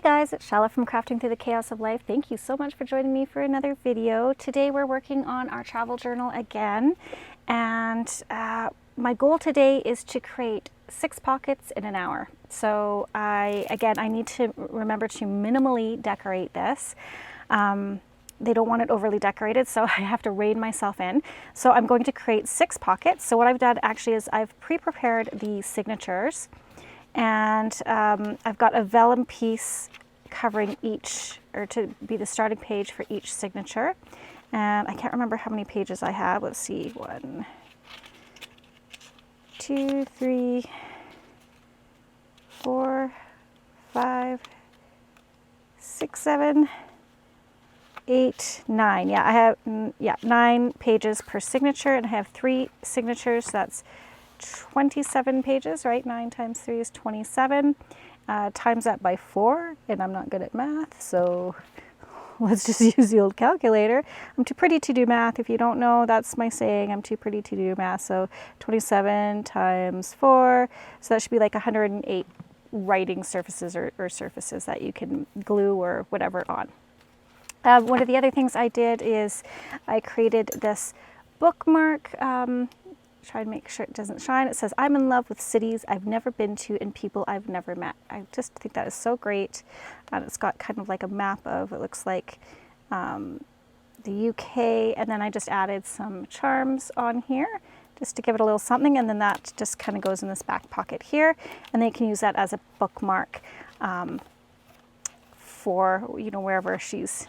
guys, it's Chala from Crafting Through the Chaos of Life. Thank you so much for joining me for another video. Today we're working on our travel journal again, and my goal today is to create 6 pockets in an hour. So I need to remember to minimally decorate this. They don't want it overly decorated, so I have to rein myself in. So I'm going to create 6 pockets. So what I've done actually is I've pre-prepared the signatures, and I've got a vellum piece covering each, or to be the starting page for each signature. And I can't remember how many pages I have. Let's see, 1, 2, 3, 4, 5, 6, 7, 8, 9. Yeah, I have 9 pages per signature, and I have 3 signatures. So that's 27 pages, right? 9 times 3 is 27. Times that by 4, and I'm not good at math, so let's just use the old calculator. I'm too pretty to do math. If you don't know, that's my saying. I'm too pretty to do math. So 27 times 4, so that should be like 108 writing surfaces or surfaces that you can glue or whatever on. One of the other things I did is I created this bookmark. Try to make sure it doesn't shine. It says, "I'm in love with cities I've never been to and people I've never met." I just think that is so great. And it's got kind of like a map of, it looks like the UK, and then I just added some charms on here just to give it a little something, and then that just kind of goes in this back pocket here, and then you can use that as a bookmark for, wherever she's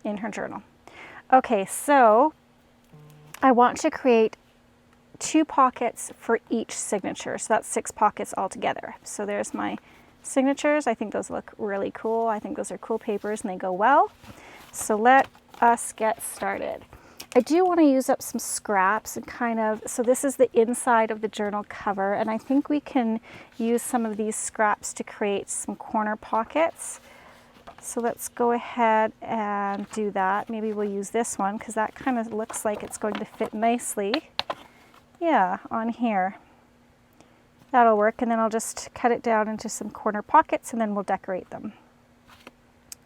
in her journal. Okay, so I want to create 2 pockets for each signature, so that's 6 pockets altogether. So there's my signatures. I think those look really cool. I think those are cool papers and they go well. So let us get started. I do want to use up some scraps and so this is the inside of the journal cover, and I think we can use some of these scraps to create some corner pockets. So let's go ahead and do that. Maybe we'll use this one because that kind of looks like it's going to fit nicely. Yeah, on here. That'll work, and then I'll just cut it down into some corner pockets and then we'll decorate them.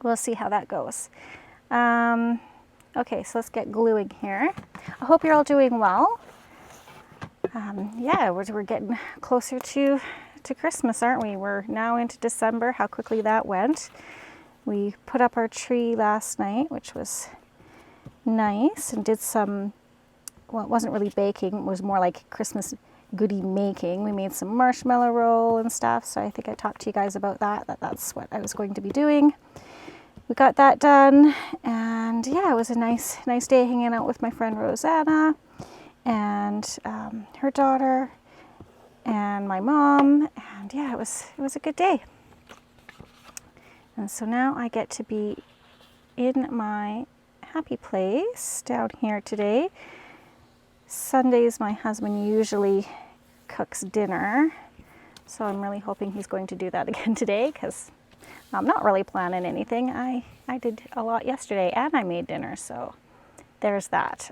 We'll see how that goes. Okay, so let's get gluing here. I hope you're all doing well. Yeah, we're getting closer to Christmas, aren't we? We're now into December. How quickly that went. We put up our tree last night, which was nice, and did some, well, it wasn't really baking, it was more like Christmas goodie making. We made some marshmallow roll and stuff, so I think I talked to you guys about that's what I was going to be doing. We got that done, and yeah, it was a nice day hanging out with my friend Rosanna and her daughter and my mom, and yeah, it was a good day. And so now I get to be in my happy place down here today. Sundays my husband usually cooks dinner, so I'm really hoping he's going to do that again today, because I'm not really planning anything. I did a lot yesterday and I made dinner, so there's that.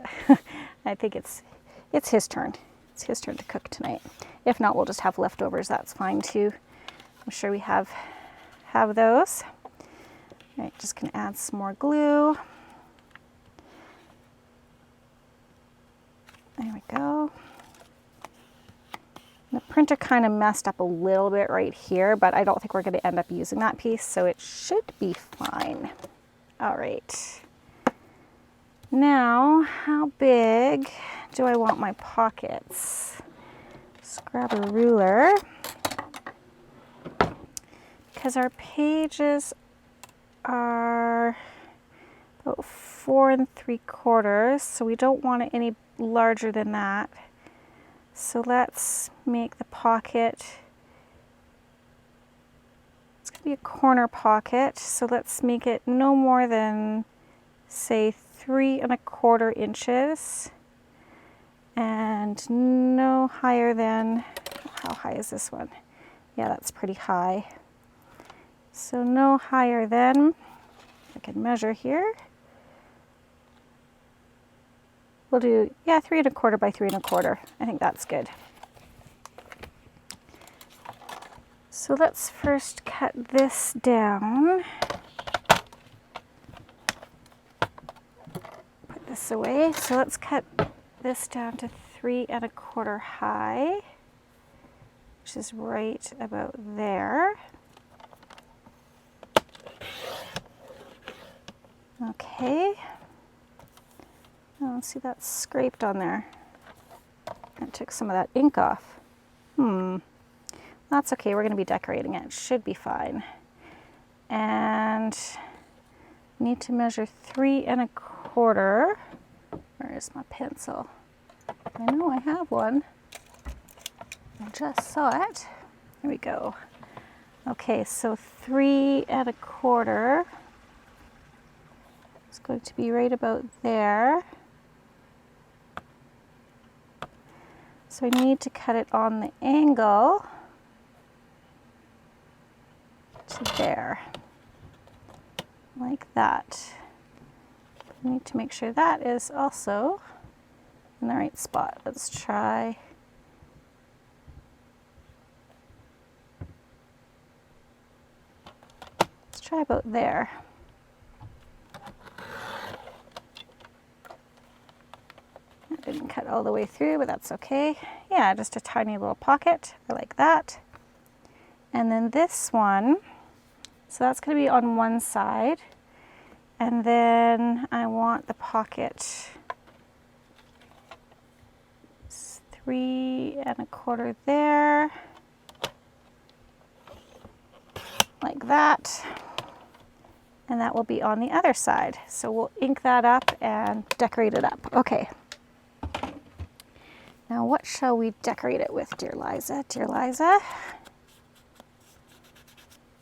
I think it's his turn. It's his turn to cook tonight. If not, we'll just have leftovers. That's fine too. I'm sure we have those. All right, just gonna add some more glue. There we go. The printer kind of messed up a little bit right here, but I don't think we're going to end up using that piece, so it should be fine. All right. Now, how big do I want my pockets? Just grab a ruler, because our pages are about 4 3/4, so we don't want it any larger than that. So let's make the pocket, it's going to be a corner pocket, so let's make it no more than, say, 3 1/4 inches, and no higher than, how high is this one? Yeah, that's pretty high. So no higher than, I can measure here. We'll do, 3 1/4 by 3 1/4. I think that's good. So let's first cut this down. Put this away. So let's cut this down to 3 1/4 high, which is right about there. Okay. Oh, see, that's scraped on there. It took some of that ink off. That's okay, we're going to be decorating it. It should be fine. And need to measure 3 1/4. Where is my pencil? I know I have one. I just saw it. There we go. Okay, so 3 1/4 is going to be right about there. So I need to cut it on the angle to there, like that. I need to make sure that is also in the right spot. Let's try. Let's try about there. That didn't cut all the way through, but that's okay. Yeah, just a tiny little pocket. I like that. And then this one, so that's going to be on one side. And then I want the pocket 3 1/4 there, like that. And that will be on the other side. So we'll ink that up and decorate it up. Okay. Now what shall we decorate it with, dear Liza? Dear Liza,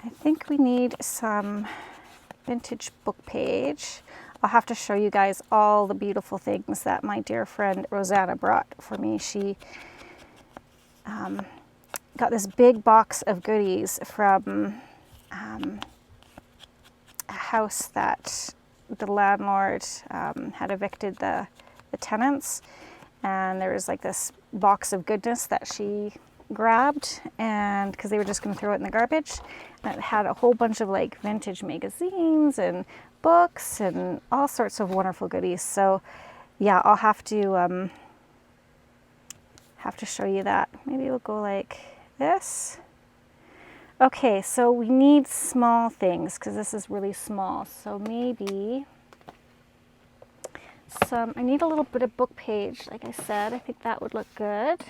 I think we need some vintage book page. I'll have to show you guys all the beautiful things that my dear friend Rosanna brought for me. She got this big box of goodies from a house that the landlord had evicted the tenants, and there was like this box of goodness that she grabbed, and because they were just going to throw it in the garbage, and it had a whole bunch of like vintage magazines and books and all sorts of wonderful goodies. So yeah, I'll have to show you that. Maybe we'll go like this. Okay, so we need small things because this is really small. So maybe I need a little bit of book page, like I said. I think that would look good.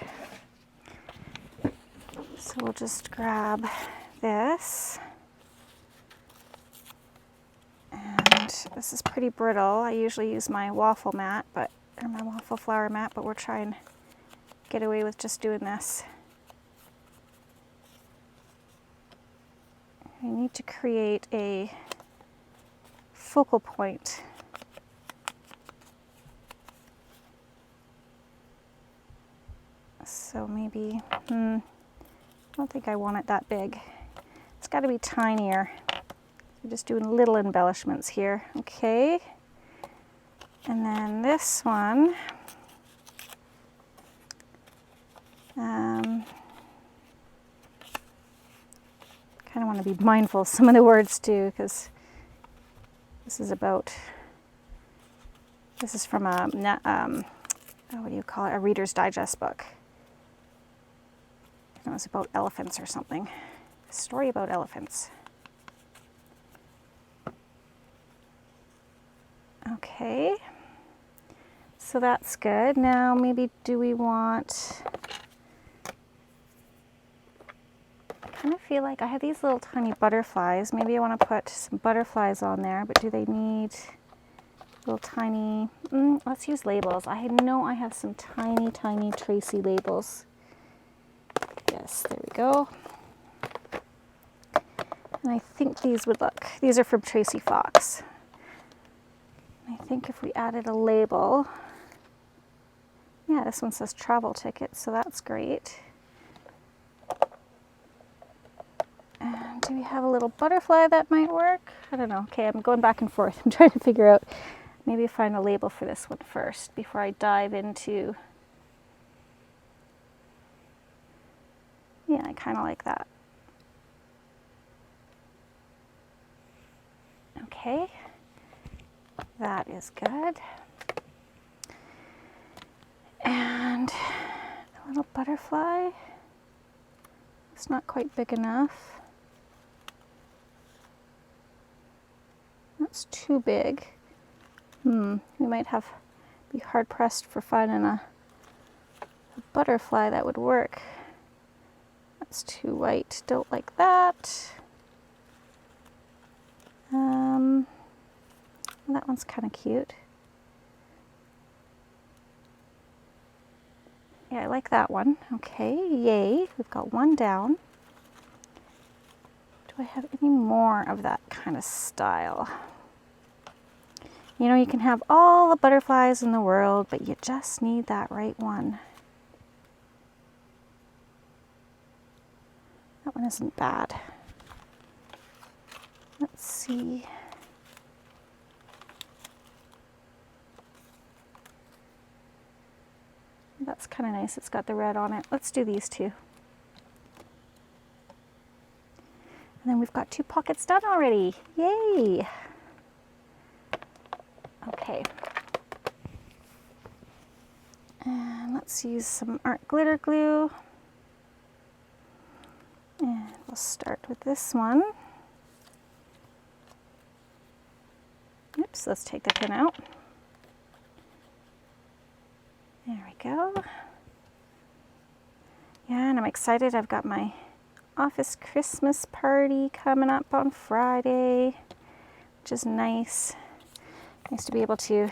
So we'll just grab this. And this is pretty brittle. I usually use my waffle mat, or my waffle flower mat, but we're trying to get away with just doing this. I need to create a focal point. So maybe, I don't think I want it that big. It's got to be tinier. We're just doing little embellishments here. Okay. And then this one, kind of want to be mindful of some of the words too, because this is from a, what do you call it, a Reader's Digest book. It was about elephants or something. A story about elephants. Okay, so that's good. Now maybe do we want, I kind of feel like I have these little tiny butterflies. Maybe I want to put some butterflies on there, but do they need little tiny, let's use labels. I know I have some tiny, tiny Tracy labels. Yes, there we go. And I think these would look, these are from Tracy Fox. I think if we added a label, yeah, this one says travel ticket, so that's great. And do we have a little butterfly that might work? I don't know. Okay, I'm going back and forth. I'm trying to figure out, maybe find a label for this one first before I dive into, yeah, I kind of like that. Okay, that is good. And a little butterfly. It's not quite big enough. That's too big. We might be hard pressed for finding a butterfly that would work. That's too white. Don't like that. That one's kind of cute. Yeah, I like that one. Okay, yay. We've got one down. Do I have any more of that kind of style? You know, you can have all the butterflies in the world, but you just need that right one. That one isn't bad. Let's see. That's kind of nice. It's got the red on it. Let's do these two. And then we've got 2 pockets done already. Yay! Okay. And let's use some art glitter glue. And we'll start with this one. Oops, let's take the pin out. There we go. Yeah, and I'm excited. I've got my office Christmas party coming up on Friday, which is nice. Nice to be able to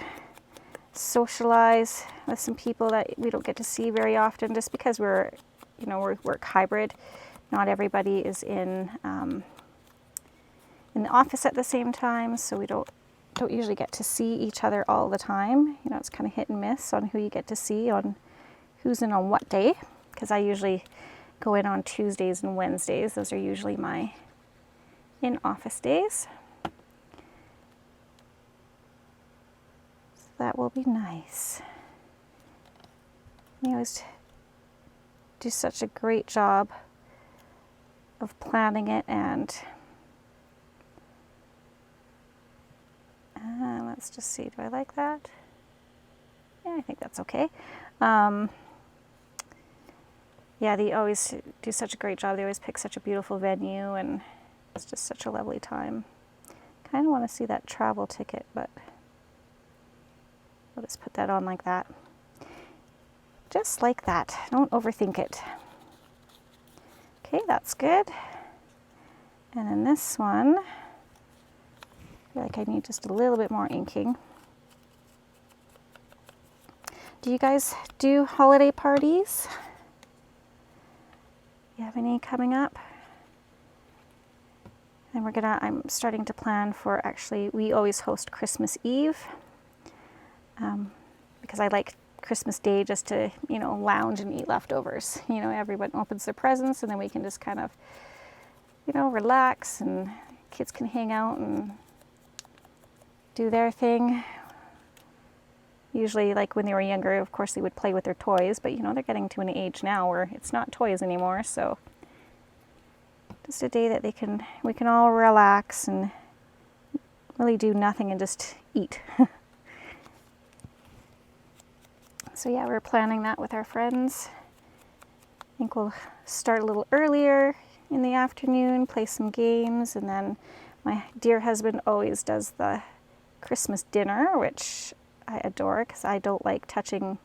socialize with some people that we don't get to see very often, just because we work hybrid. Not everybody is in the office at the same time, so we don't usually get to see each other all the time. You know, it's kind of hit and miss on who you get to see, on who's in on what day, because I usually go in on Tuesdays and Wednesdays. Those are usually my in-office days. So that will be nice. They always do such a great job of planning it, and let's just see, do I like that? Yeah, I think that's okay. Yeah, they always do such a great job. They always pick such a beautiful venue, and it's just such a lovely time. Kind of want to see that travel ticket, but we'll just put that on like that. Just like that. Don't overthink it. Okay, that's good. And then this one, I feel like I need just a little bit more inking. Do you guys do holiday parties? You have any coming up? And I'm starting to plan for, actually, we always host Christmas Eve, because I like Christmas Day just to, lounge and eat leftovers. Everyone opens their presents, and then we can just kind of, relax, and kids can hang out and do their thing. Usually, like when they were younger, of course, they would play with their toys, but they're getting to an age now where it's not toys anymore, so just a day that we can all relax and really do nothing and just eat. So yeah, we're planning that with our friends. I think we'll start a little earlier in the afternoon, play some games, and then my dear husband always does the Christmas dinner, which I adore, because I don't like touching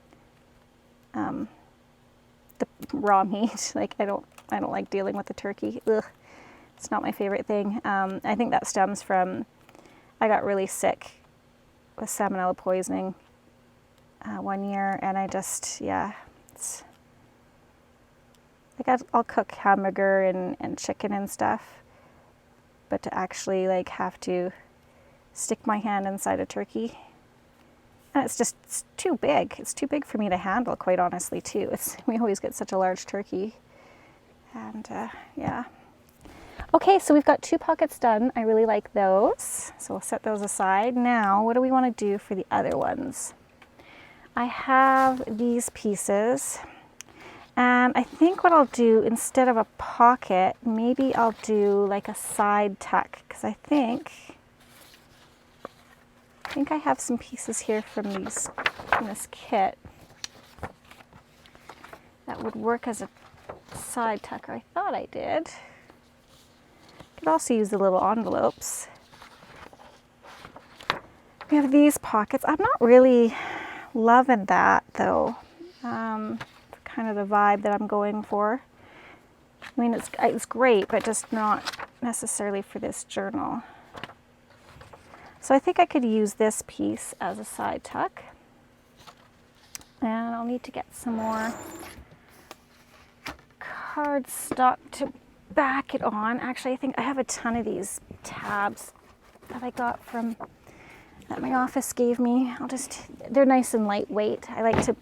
the raw meat. Like I don't like dealing with the turkey. Ugh, it's not my favorite thing. I think that stems from, I got really sick with salmonella poisoning one year, and I just, yeah, it's like I'll cook hamburger and chicken and stuff, but to actually like have to stick my hand inside a turkey, and it's too big. It's too big for me to handle, quite honestly, too. We always get such a large turkey, and yeah. Okay, so we've got 2 pockets done. I really like those, so we'll set those aside. Now, what do we want to do for the other ones? I have these pieces, and I think what I'll do, instead of a pocket, maybe I'll do like a side tuck, because I think I think I have some pieces here from this kit that would work as a side tucker. I thought I did. Could also use the little envelopes. We have these pockets. I'm not really loving that though. Kind of the vibe that I'm going for. I mean, it's great, but just not necessarily for this journal. So I think I could use this piece as a side tuck. And I'll need to get some more cardstock to back it on. Actually, I think I have a ton of these tabs that I got from, that my office gave me. They're nice and lightweight. I like to,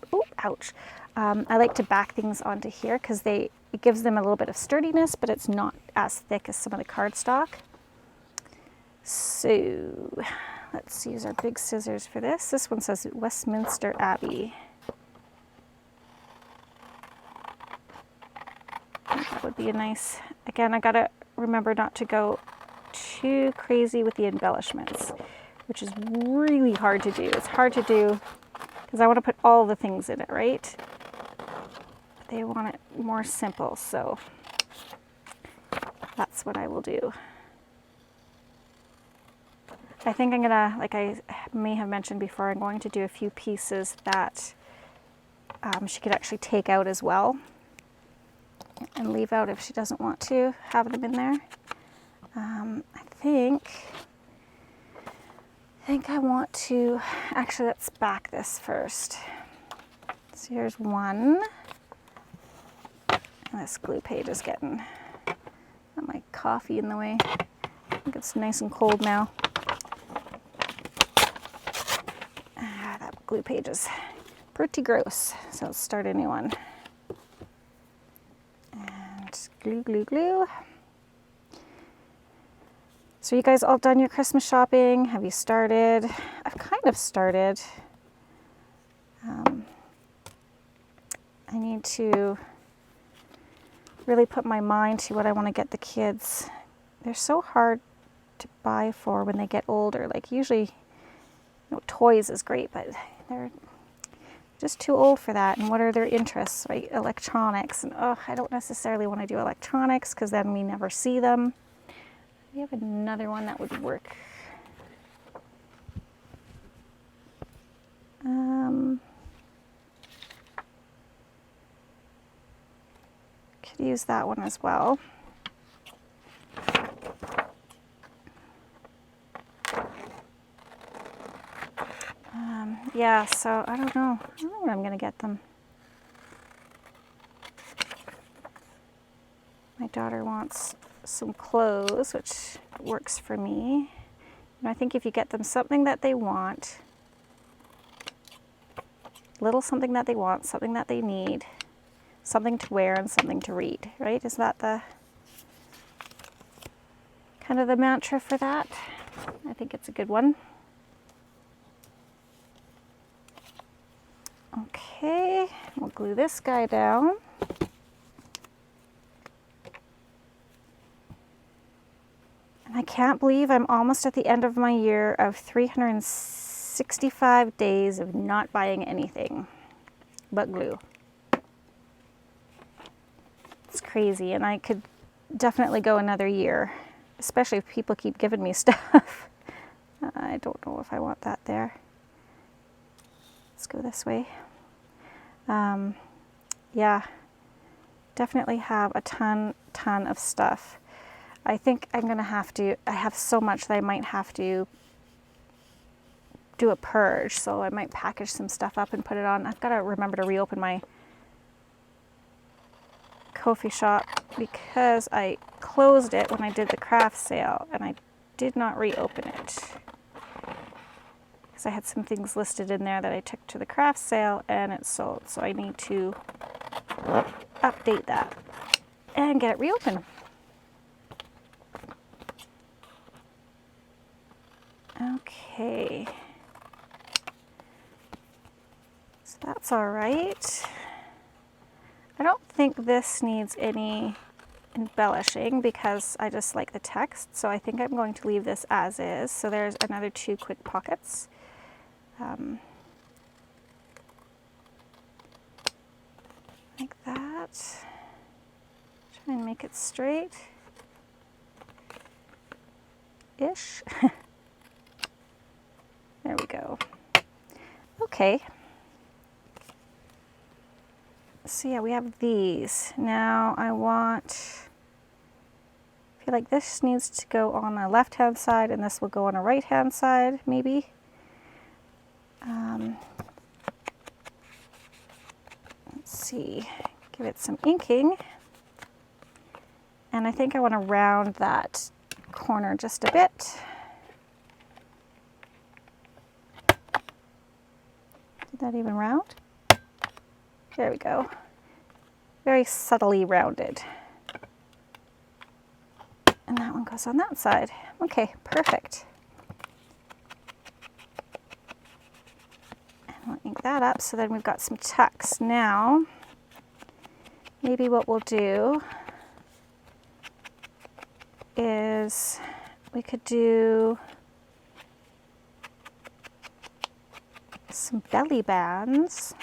I like to back things onto here because it gives them a little bit of sturdiness, but it's not as thick as some of the cardstock. So let's use our big scissors for this. This one says Westminster Abbey. That would be a nice, again, I gotta remember not to go too crazy with the embellishments, which is really hard to do. It's hard to do because I want to put all the things in it, right? But they want it more simple, so that's what I will do. I think I'm gonna, like I may have mentioned before, I'm going to do a few pieces that she could actually take out as well and leave out if she doesn't want to have them in there. I think I want to, actually let's back this first. So here's one. And this glue page is getting my coffee in the way. I think it's nice and cold now. That glue page is pretty gross. So let's start a new one. And glue, glue, glue. So you guys all done your Christmas shopping? Have you started? I've kind of started. I need to really put my mind to what I want to get the kids. They're so hard to buy for when they get older. Like usually, toys is great, but they're just too old for that. And what are their interests, right? Electronics. And I don't necessarily want to do electronics because then we never see them. We have another one that would work. Could use that one as well. Yeah, so I don't know. I don't know where I'm going to get them. My daughter wants some clothes, which works for me. And I think if you get them something that they want, little something that they want, something that they need, something to wear and something to read, right? Is that the kind of the mantra for that? I think it's a good one. Okay, we'll glue this guy down. And I can't believe I'm almost at the end of my year of 365 days of not buying anything but glue. It's crazy, and I could definitely go another year, especially if people keep giving me stuff. I don't know if I want that there. Let's go this way. Yeah, definitely have a ton of stuff. I think I'm gonna have to, I have so much that I might have to do a purge, so I might package some stuff up and put it on. I've got to remember to reopen my coffee shop because I closed it when I did the craft sale and I did not reopen it. Because I had some things listed in there that I took to the craft sale and it sold. So I need to update that and get it reopened. Okay. So that's all right. I don't think this needs any embellishing because I just like the text. So I think I'm going to leave this as is. So there's another 2 quick pockets. Like that. Try and make it straight-ish. There we go. Okay. So yeah, we have these. Now I feel like this needs to go on the left-hand side and this will go on a right-hand side, maybe. Let's see, give it some inking. And I think I want to round that corner just a bit. Did that even round? There we go. Very subtly rounded. And that one goes on that side. Okay, perfect. And we'll ink that up so then we've got some tucks. Now, maybe what we'll do is we could do some belly bands.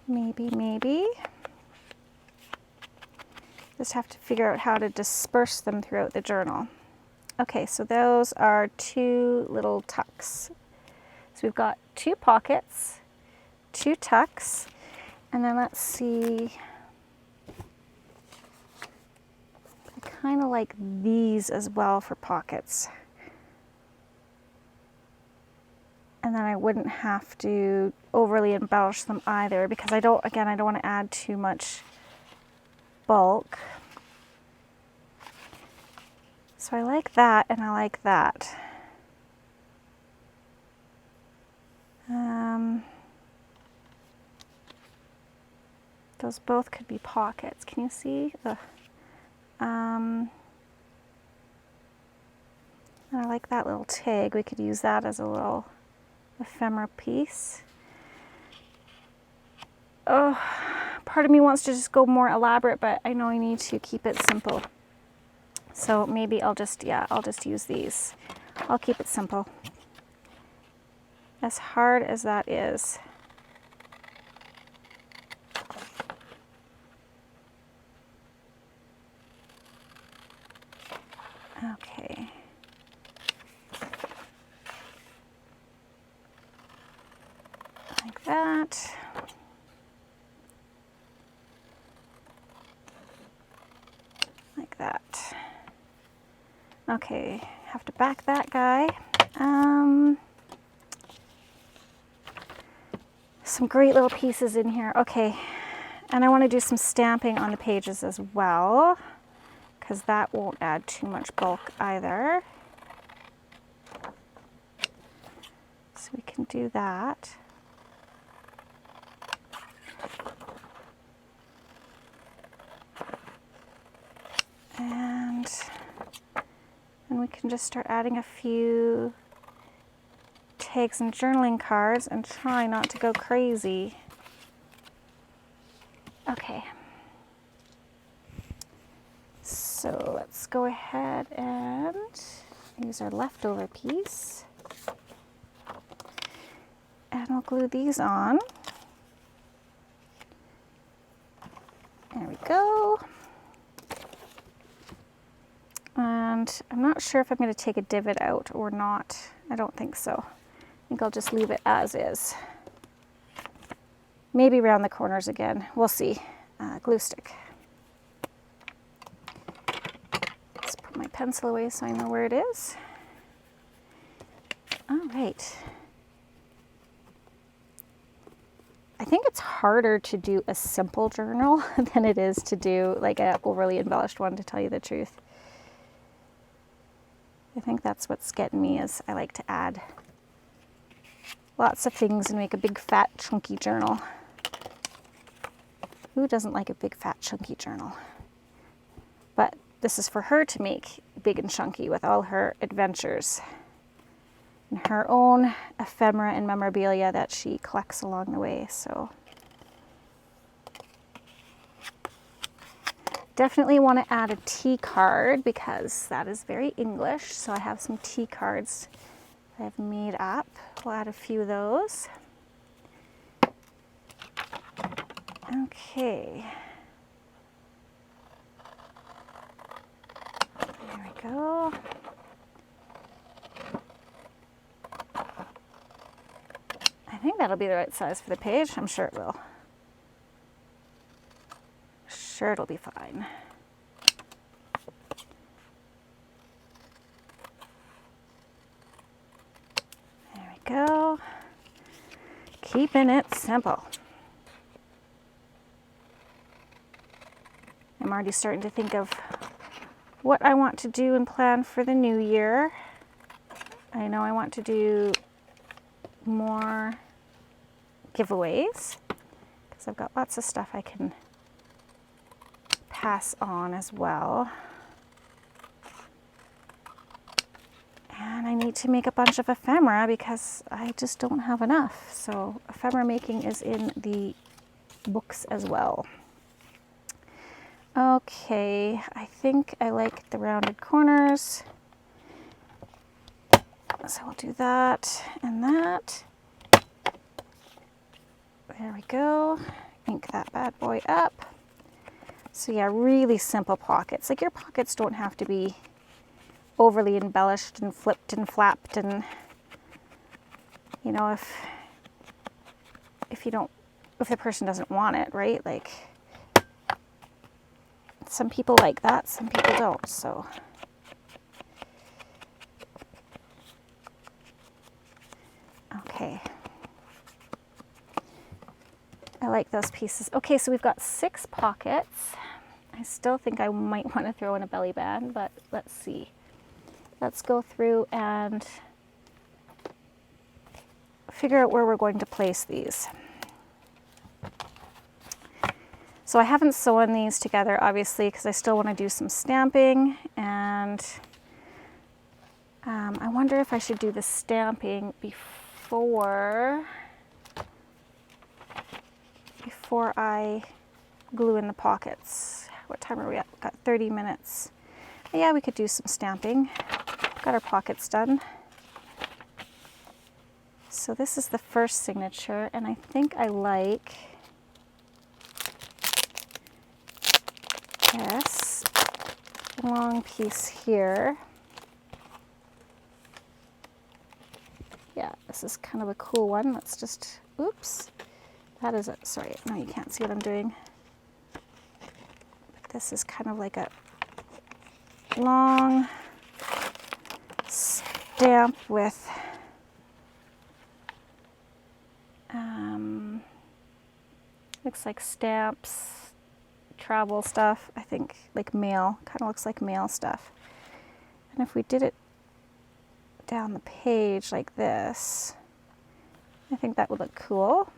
Maybe. Just have to figure out how to disperse them throughout the journal. Okay, so those are 2 little tucks. So we've got 2 pockets, 2 tucks, and then let's see. I kind of like these as well for pockets. And then I wouldn't have to overly embellish them either because I don't want to add too much bulk. So I like that and I like that. Those both could be pockets. Can you see? And I like that little tag. We could use that as a little ephemera piece. Oh, part of me wants to just go more elaborate, but I know I need to keep it simple. So maybe I'll just use these. I'll keep it simple. As hard as that is. Okay. Like that. Like that. Okay, have to back that guy. Some great little pieces in here. Okay, and I want to do some stamping on the pages as well, because that won't add too much bulk either. So we can do that. And we can just start adding a few tags and journaling cards and try not to go crazy. Okay. So let's go ahead and use our leftover piece. And we'll glue these on. There we go. And I'm not sure if I'm going to take a divot out or not. I don't think so. I think I'll just leave it as is. Maybe round the corners again. We'll see. Glue stick. Let's put my pencil away so I know where it is. All right. I think it's harder to do a simple journal than it is to do like an overly embellished one, to tell you the truth. I think that's what's getting me, is I like to add lots of things and make a big fat chunky journal. Who doesn't like a big fat chunky journal? But this is for her to make big and chunky with all her adventures and her own ephemera and memorabilia that she collects along the way. So Definitely want to add a T card because that is very English. So I have some T cards I've made up. We'll add a few of those. Okay. There we go. I think that'll be the right size for the page. I'm sure it will. Sure, it'll be fine. There we go. Keeping it simple. I'm already starting to think of what I want to do and plan for the new year. I know I want to do more giveaways because I've got lots of stuff I can pass on as well. And I need to make a bunch of ephemera because I just don't have enough. So ephemera making is in the books as well. Okay, I think I like the rounded corners. So I'll do that and that. There we go. Ink that bad boy up. So yeah, really simple pockets. Like your pockets don't have to be overly embellished and flipped and flapped, and you know, if the person doesn't want it, right? Like some people like that, some people don't. So okay. I like those pieces. Okay, so we've got 6 pockets. I still think I might want to throw in a belly band, but let's see. Let's go through and figure out where we're going to place these. So I haven't sewn these together, obviously, because I still want to do some stamping, and I wonder if I should do the stamping before I glue in the pockets. What time are we at? We've got 30 minutes. Yeah, we could do some stamping. Got our pockets done. So this is the first signature, and I think I like this long piece here. Yeah, this is kind of a cool one. Let's just, oops. That is it. Sorry, no, you can't see what I'm doing. But this is kind of like a long stamp with looks like stamps, travel stuff, I think, like mail, kind of looks like mail stuff. And if we did it down the page like this, I think that would look cool.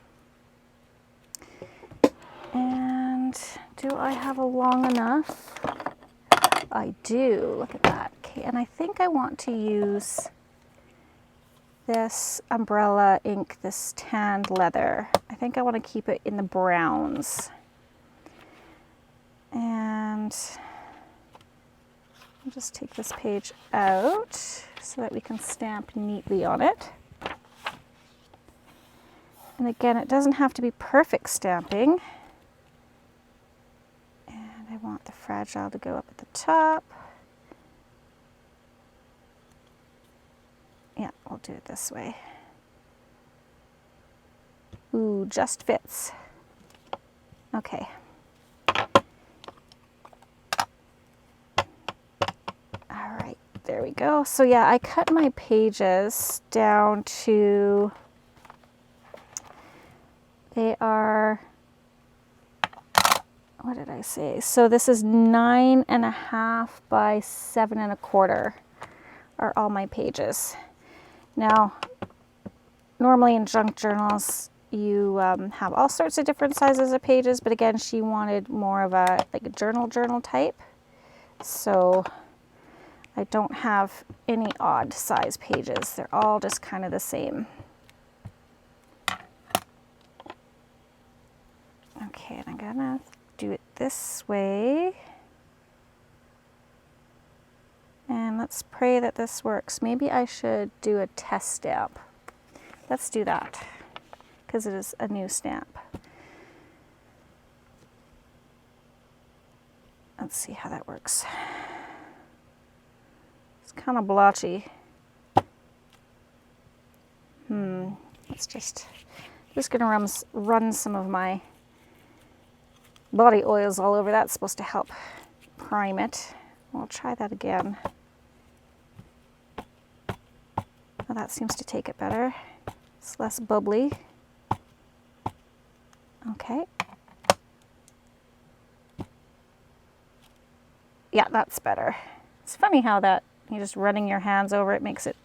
And do I have a long enough? I do, look at that. Okay, and I think I want to use this umbrella ink, this tanned leather. I think I want to keep it in the browns. And I'll just take this page out so that we can stamp neatly on it. And again, it doesn't have to be perfect stamping. And I want the fragile to go up at the top. Yeah, we'll do it this way. Ooh, just fits. Okay. All right, there we go. So yeah, I cut my pages down to, they are, what did I say? So this is 9.5 by 7.25 are all my pages. Now, normally in junk journals, you have all sorts of different sizes of pages, but again, she wanted more of a like a journal type. So I don't have any odd size pages. They're all just kind of the same. Okay, and I'm gonna do it this way. And let's pray that this works. Maybe I should do a test stamp. Let's do that, because it is a new stamp. Let's see how that works. It's kind of blotchy. It's just gonna run some of my body oils all over. That's supposed to help prime it. I'll try that again. Well, that seems to take it better. It's less bubbly. Okay. Yeah, that's better. It's funny how that, you just running your hands over it makes it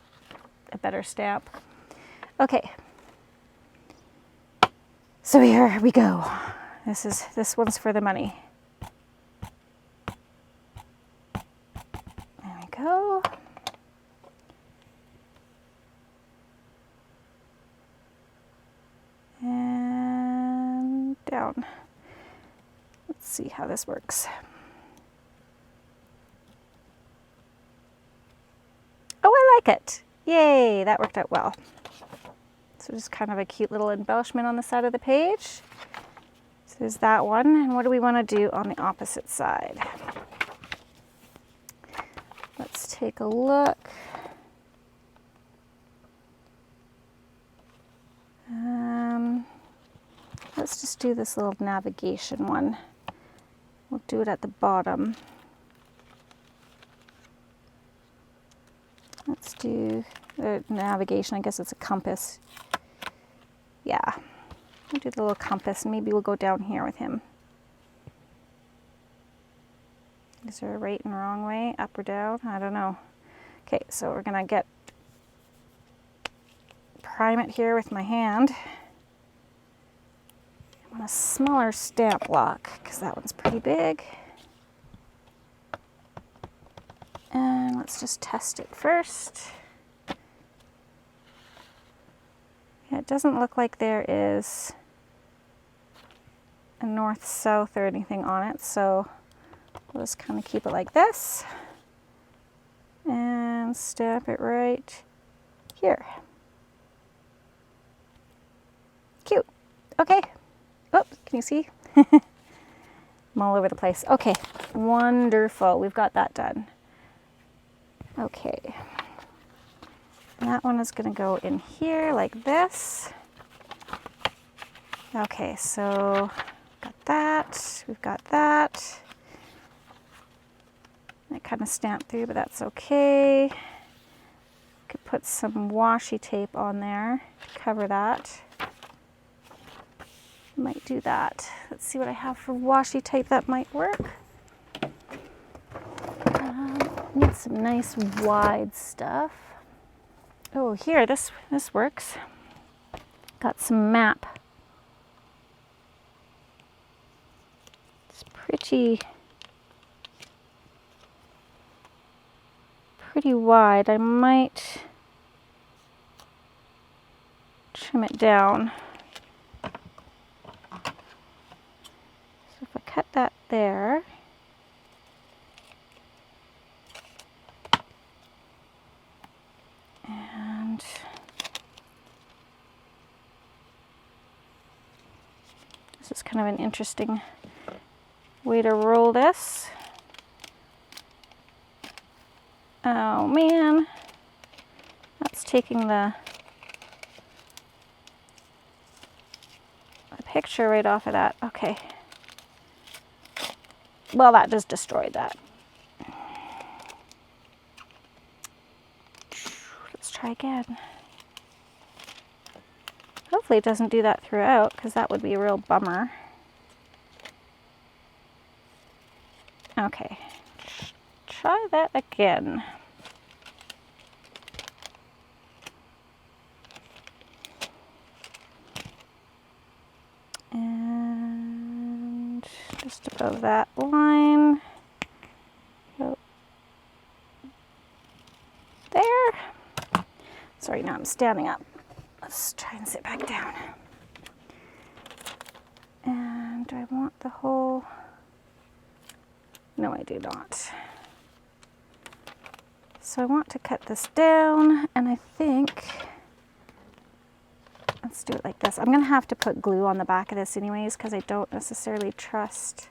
a better stamp. Okay. So here we go. This one's for the money. There we go. And down. Let's see how this works. Oh, I like it. Yay, that worked out well. So just kind of a cute little embellishment on the side of the page. So there's that one. And what do we want to do on the opposite side? Let's take a look. Let's just do this little navigation one. We'll do it at the bottom. Let's do navigation. I guess it's a compass. Yeah. We'll do the little compass, and maybe we'll go down here with him. Is there a right and wrong way? Up or down? I don't know. Okay, so we're gonna prime it here with my hand. I want a smaller stamp block because that one's pretty big. And let's just test it first. Yeah, it doesn't look like there is a north-south or anything on it, so we'll just kind of keep it like this and stamp it right here. Cute. Okay. Oh, can you see? I'm all over the place. Okay, wonderful. We've got that done. Okay. And that one is going to go in here like this. Okay, so got that. We've got that. I kind of stamped through, but that's okay. Could put some washi tape on there to cover that. Might do that. Let's see what I have for washi tape that might work. Need some nice wide stuff. Oh, here, this works. Got some map. It's pretty wide. I might trim it down. So if I cut that there, and this is kind of an interesting way to roll this. Oh man, that's taking the picture right off of that. Okay. Well, that just destroyed that. Let's try again. Hopefully it doesn't do that throughout, because that would be a real bummer. Okay. Try that again. And just above that line. Oh. There. Sorry, now I'm standing up. Let's try and sit back down. And do I want the whole? No, I do not. So I want to cut this down, and I think, let's do it like this. I'm gonna have to put glue on the back of this anyways, because I don't necessarily trust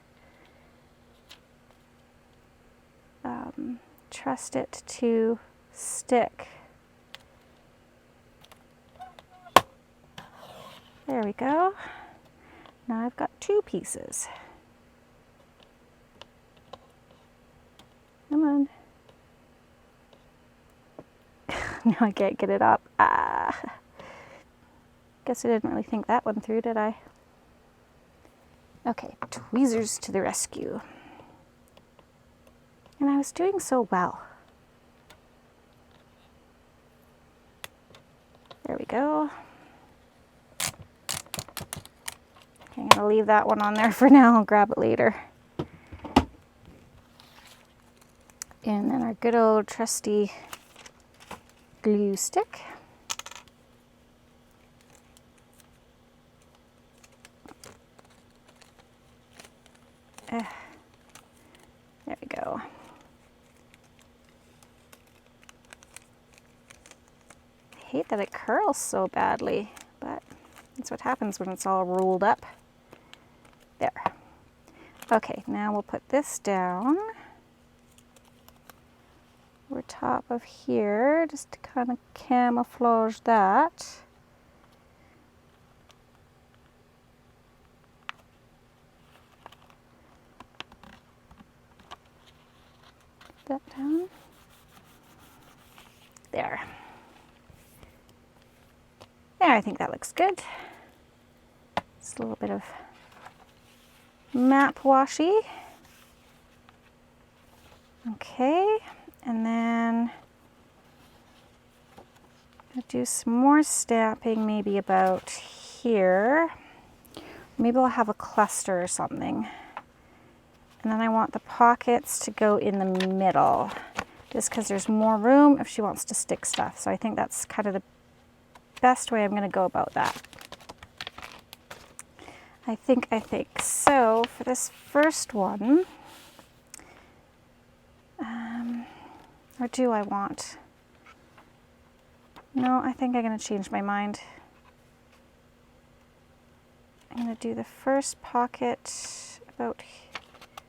it to stick. There we go. Now I've got 2 pieces. Come on. Now I can't get it up. Ah. Guess I didn't really think that one through, did I? Okay, tweezers to the rescue. And I was doing so well. There we go. Okay, I'm gonna leave that one on there for now. I'll grab it later. And then our good old trusty glue stick. There we go. I hate that it curls so badly, but that's what happens when it's all rolled up. There. Okay, now we'll put this down over top of here, just to kind of camouflage that. That down. There. There, I think that looks good. Just a little bit of map washi. Okay, and then I'll do some more stamping, maybe about here. Maybe I'll have a cluster or something. And then I want the pockets to go in the middle, just because there's more room if she wants to stick stuff. So I think that's kind of the best way I'm going to go about that. I think. So for this first one, or do I want? No, I think I'm going to change my mind. I'm going to do the first pocket about,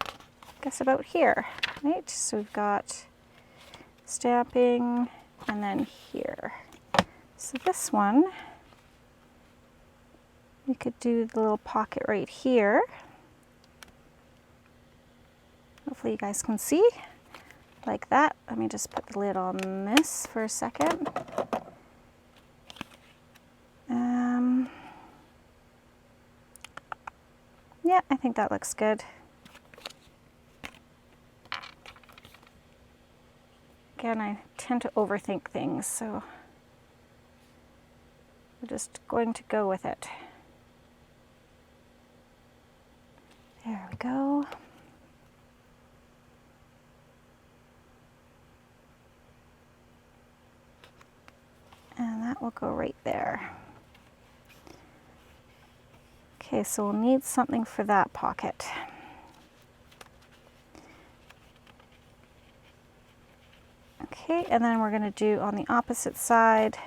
I guess about here, right? So we've got stamping and then here. So this one, we could do the little pocket right here. Hopefully you guys can see, like that. Let me just put the lid on this for a second. Yeah, I think that looks good. Again, I tend to overthink things, so we're just going to go with it. There we go. And that will go right there. Okay, so we'll need something for that pocket. Okay, and then we're going to do on the opposite side,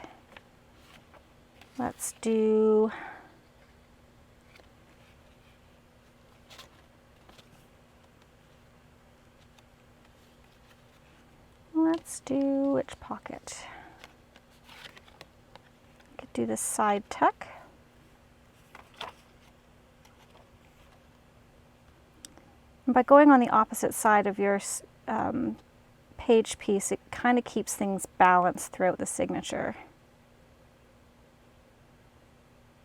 let's do which pocket? I could do this side tuck. And by going on the opposite side of your page piece, it kind of keeps things balanced throughout the signature.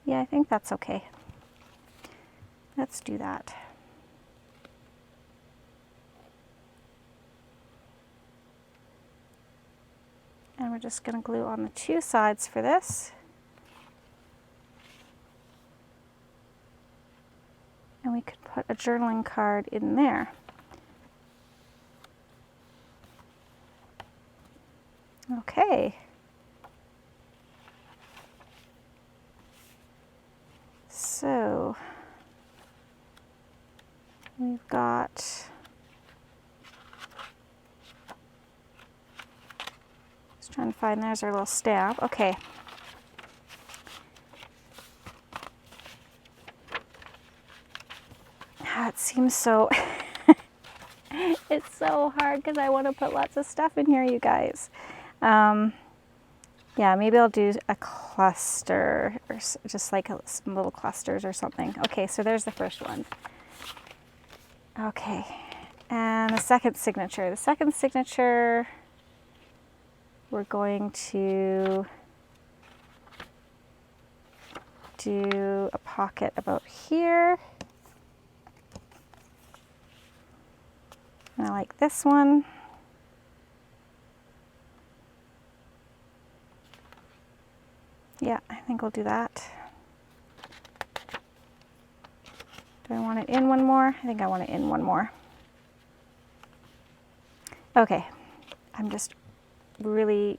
Yeah, I think that's okay. Let's do that. And we're just going to glue on the 2 sides for this. And we could put a journaling card in there. Okay. So we've got Trying to find, there's our little stamp. Okay. It seems so, it's so hard because I want to put lots of stuff in here, you guys. Yeah, maybe I'll do a cluster, or just like some little clusters or something. Okay, so there's the first one. Okay, and the second signature. The second signature, we're going to do a pocket about here. And I like this one. Yeah, I think we'll do that. Do I want it in one more? I think I want it in one more. Okay, I'm just really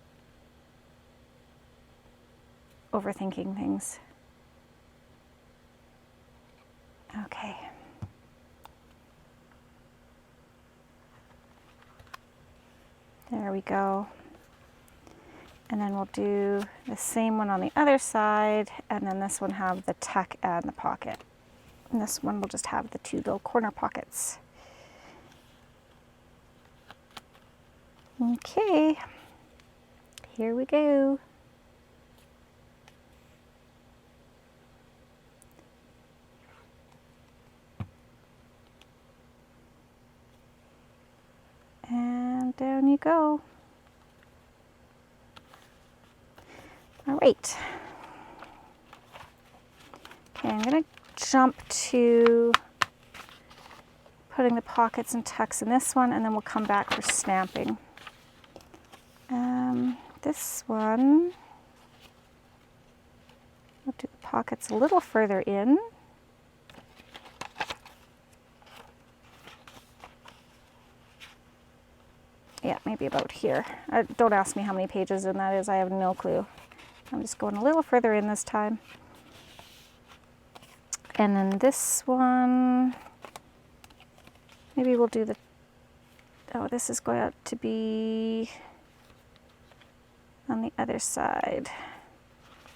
overthinking things. Okay. There we go. And then we'll do the same one on the other side, and then this one have the tuck and the pocket. And this one will just have the two little corner pockets. Okay, here we go. And down you go. All right. Okay, I'm going to jump to putting the pockets and tucks in this one, and then we'll come back for stamping. This one, we'll do the pockets a little further in. Yeah, maybe about here. Don't ask me how many pages in that is, I have no clue. I'm just going a little further in this time. And then this one, maybe we'll do the, oh, this is going to be on the other side.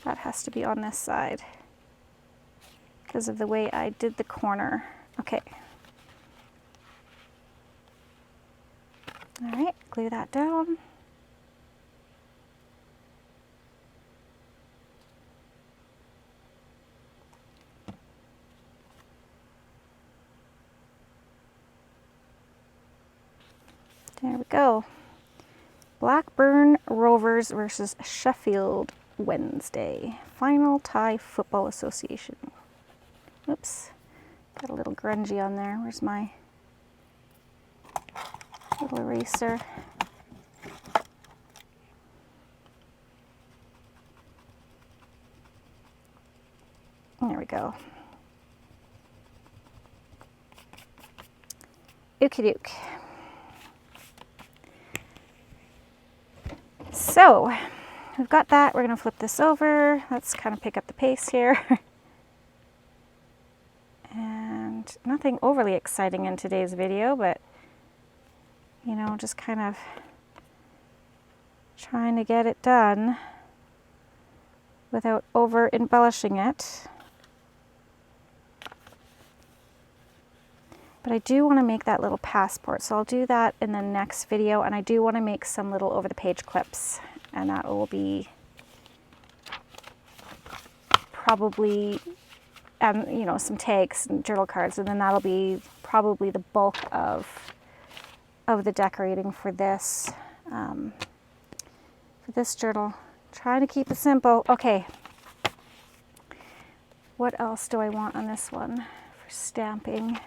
That has to be on this side because of the way I did the corner. Okay. All right, glue that down. There we go. Blackburn Rovers versus Sheffield Wednesday. Final tie football association. Oops, got a little grungy on there. Where's my little eraser? There we go. Okie doke. So we've got that. We're going to flip this over. Let's kind of pick up the pace here. And nothing overly exciting in today's video, but you know, just kind of trying to get it done without over embellishing it. But I do want to make that little passport, so I'll do that in the next video, and I do want to make some little over the page clips, and that will be probably, you know, some tags and journal cards, and then that'll be probably the bulk of the decorating for this journal. Trying to keep it simple. Okay. What else do I want on this one for stamping?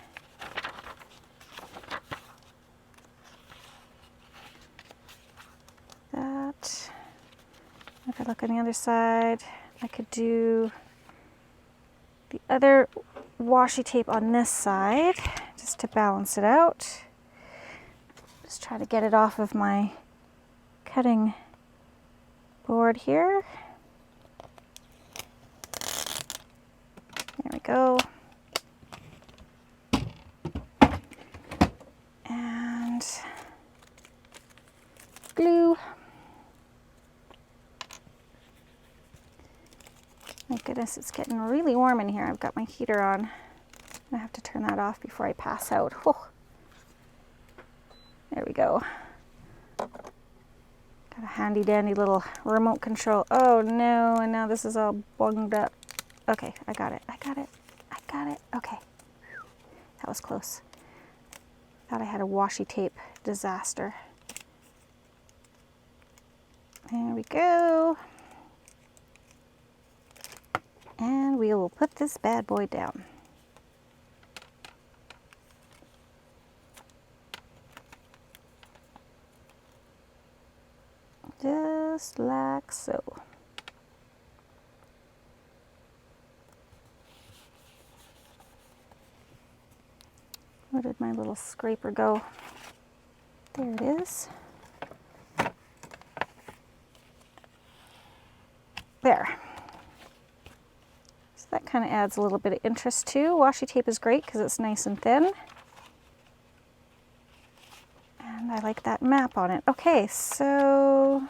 That. If I look on the other side, I could do the other washi tape on this side just to balance it out. Just try to get it off of my cutting board here. There we go. And glue. My goodness, it's getting really warm in here. I've got my heater on. I have to turn that off before I pass out. Oh. There we go. Got a handy dandy little remote control. Oh no, and now this is all bunged up. Okay, I got it. Okay. That was close. Thought I had a washi tape disaster. There we go. And we will put this bad boy down. Just like so. Where did my little scraper go? There it is. There. So that kind of adds a little bit of interest too. Washi tape is great because it's nice and thin. And I like that map on it. Okay, so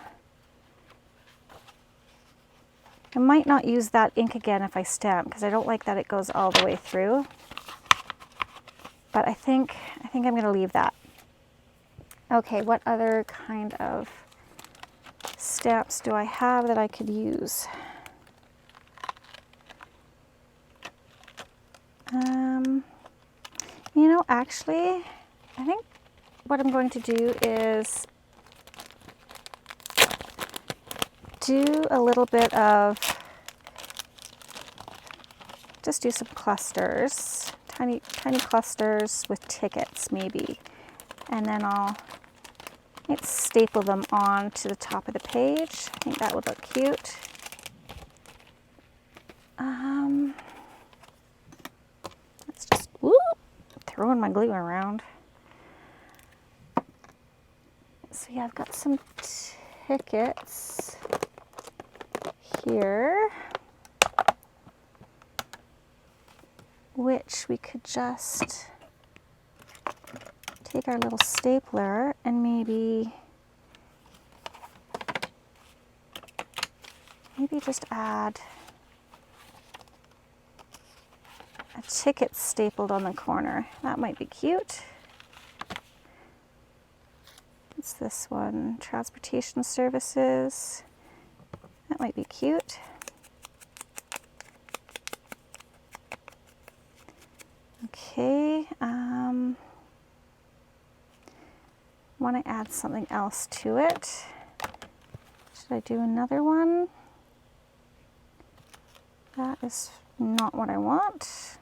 I might not use that ink again if I stamp because I don't like that it goes all the way through. But I think I'm going to leave that. Okay, what other kind of stamps do I have that I could use? You know, actually, I think what I'm going to do is do a little bit of, just do some clusters, tiny clusters with tickets maybe, and then I'll staple them onto the top of the page. I think that would look cute. Let's just, throwing my glue around. So yeah, I've got some tickets here, which we could just take our little stapler and maybe just add a ticket stapled on the corner. That might be cute. What's this one? Transportation services. That might be cute. Okay. Want to add something else to it. Should I do another one? That is not what I want.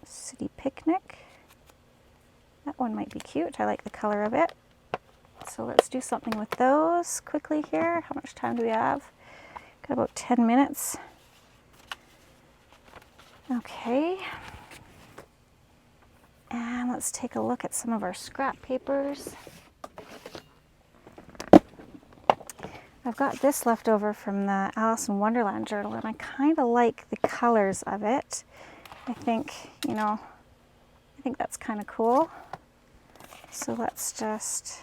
City picnic. That one might be cute. I like the color of it. So let's do something with those quickly here. How much time do we have? Got about 10 minutes. Okay. And let's take a look at some of our scrap papers. I've got this left over from the Alice in Wonderland journal, and I kind of like the colors of it. I think, you know, I think that's kind of cool. So let's just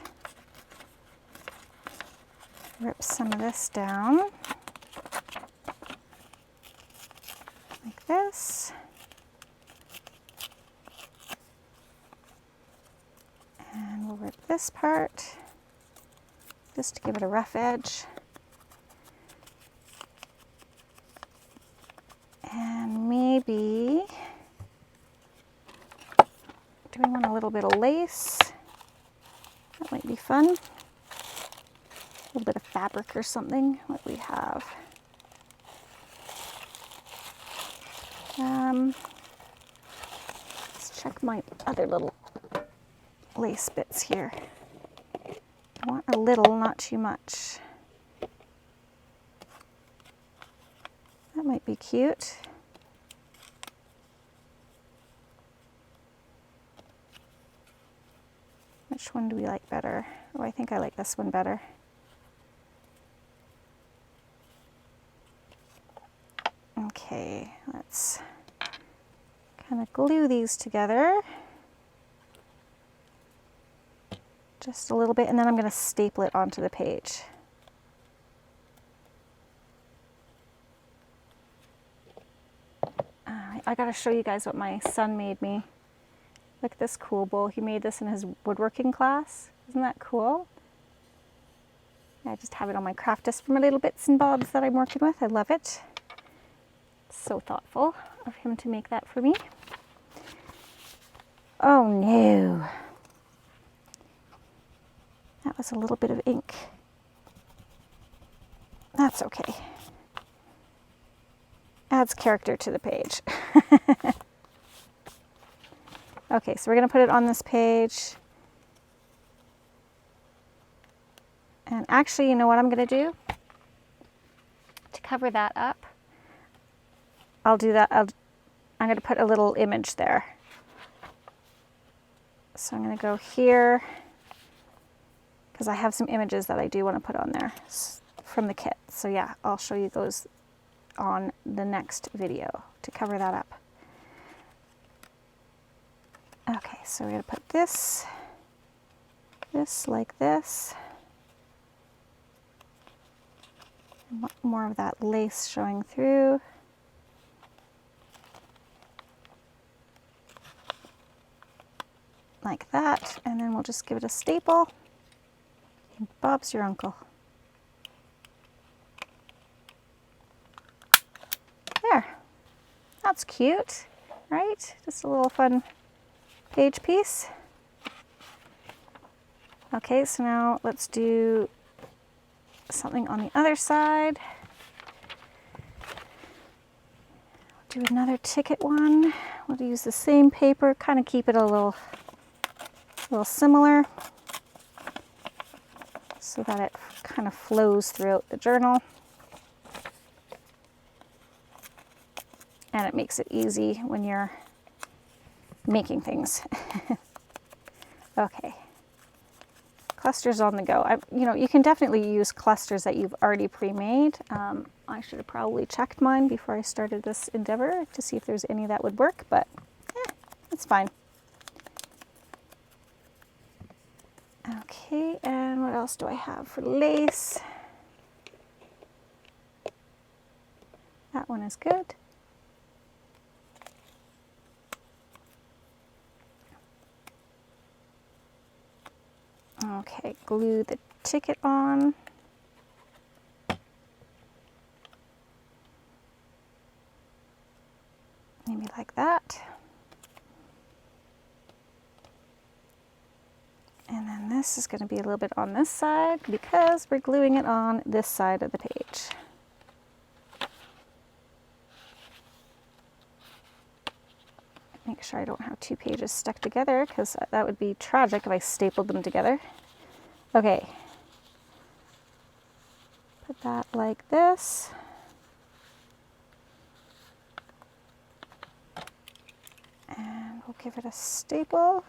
rip some of this down like this. And we'll rip this part just to give it a rough edge. And maybe, do we want a little bit of lace? That might be fun. A little bit of fabric or something. What do we have? Let's check my other little lace bits here. I want a little, not too much. That might be cute. Which one do we like better? Oh, I think I like this one better. Okay, let's kind of glue these together. Just a little bit, and then I'm going to staple it onto the page. I gotta show you guys what my son made me. Look at this cool bowl. He made this in his woodworking class. Isn't that cool? I just have it on my craft desk for my little bits and bobs that I'm working with. I love it. So thoughtful of him to make that for me. Oh no. That was a little bit of ink. That's okay. Adds character to the page. Okay, so we're going to put it on this page. And actually, you know what I'm going to do? To cover that up, I'll do that. I'm going to put a little image there. So I'm going to go here, because I have some images that I do want to put on there from the kit. So yeah, I'll show you those on the next video to cover that up. Okay, so we're going to put this like this. More of that lace showing through. Like that, and then we'll just give it a staple. And Bob's your uncle. There. That's cute, right? Just a little fun page piece. Okay, so now let's do something on the other side. Do another ticket one. We'll use the same paper, kind of keep it a little similar so that it kind of flows throughout the journal. And it makes it easy when you're making things. Okay. Clusters on the go. You know, you can definitely use clusters that you've already pre-made. I should have probably checked mine before I started this endeavor to see if there's any that would work, but it's fine. Okay, and what else do I have for lace? That one is good. Okay, glue the ticket on. Maybe like that. And then this is going to be a little bit on this side because we're gluing it on this side of the page. Make sure I don't have two pages stuck together because that would be tragic if I stapled them together. Okay. Put that like this. And we'll give it a staple.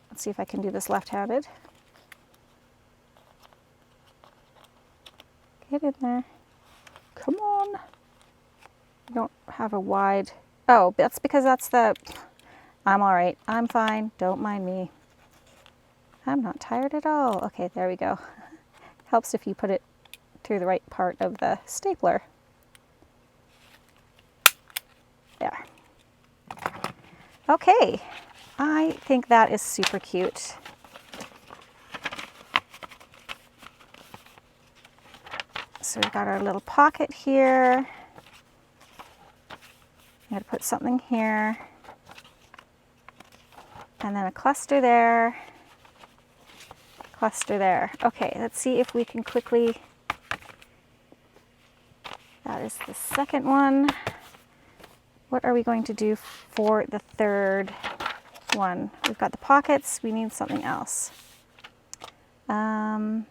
Let's see if I can do this left-handed. Get in there. Come on. I don't have a wide... Oh, that's because that's the... I'm all right. I'm fine. Don't mind me. I'm not tired at all. Okay, there we go. Helps if you put it through the right part of the stapler. There. Okay. I think that is super cute. So we've got our little pocket here. I'm going to put something here. And then a cluster there. Cluster there. Okay, let's see if we can quickly... That is the second one. What are we going to do for the third one? We've got the pockets. We need something else. Oh,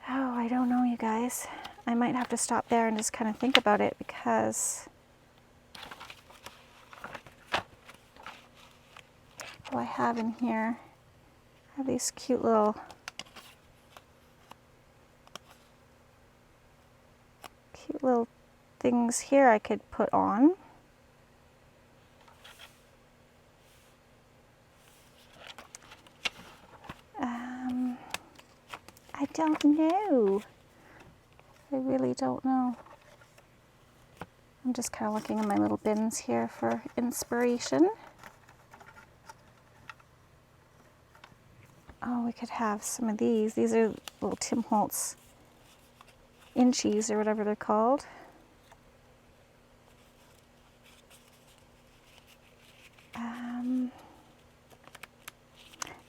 I don't know, you guys. I might have to stop there and just kind of think about it because what do I have in here? I have these cute little things here I could put on. don't know. I really don't know. I'm just kind of looking in my little bins here for inspiration. Oh, we could have some of these. These are little Tim Holtz inchies or whatever they're called.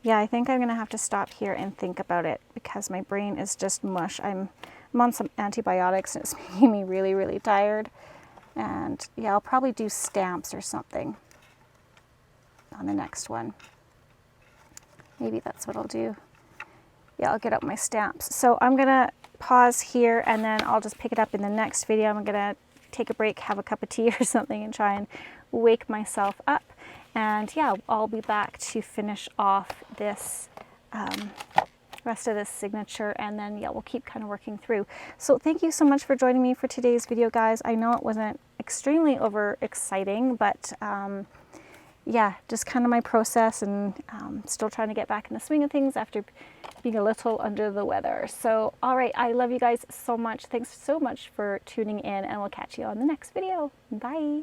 Yeah, I think I'm going to have to stop here and think about it because my brain is just mush. I'm on some antibiotics and it's making me really, really tired. And yeah, I'll probably do stamps or something on the next one. Maybe that's what I'll do. Yeah, I'll get up my stamps. So I'm going to pause here and then I'll just pick it up in the next video. I'm going to take a break, have a cup of tea or something and try and wake myself up. And yeah, I'll be back to finish off this rest of this signature, and then yeah, we'll keep kind of working through. So thank you so much for joining me for today's video, guys. I know it wasn't extremely over exciting, but yeah, just kind of my process, and still trying to get back in the swing of things after being a little under the weather. So all right, I love you guys so much. Thanks so much for tuning in, and we'll catch you on the next video. Bye.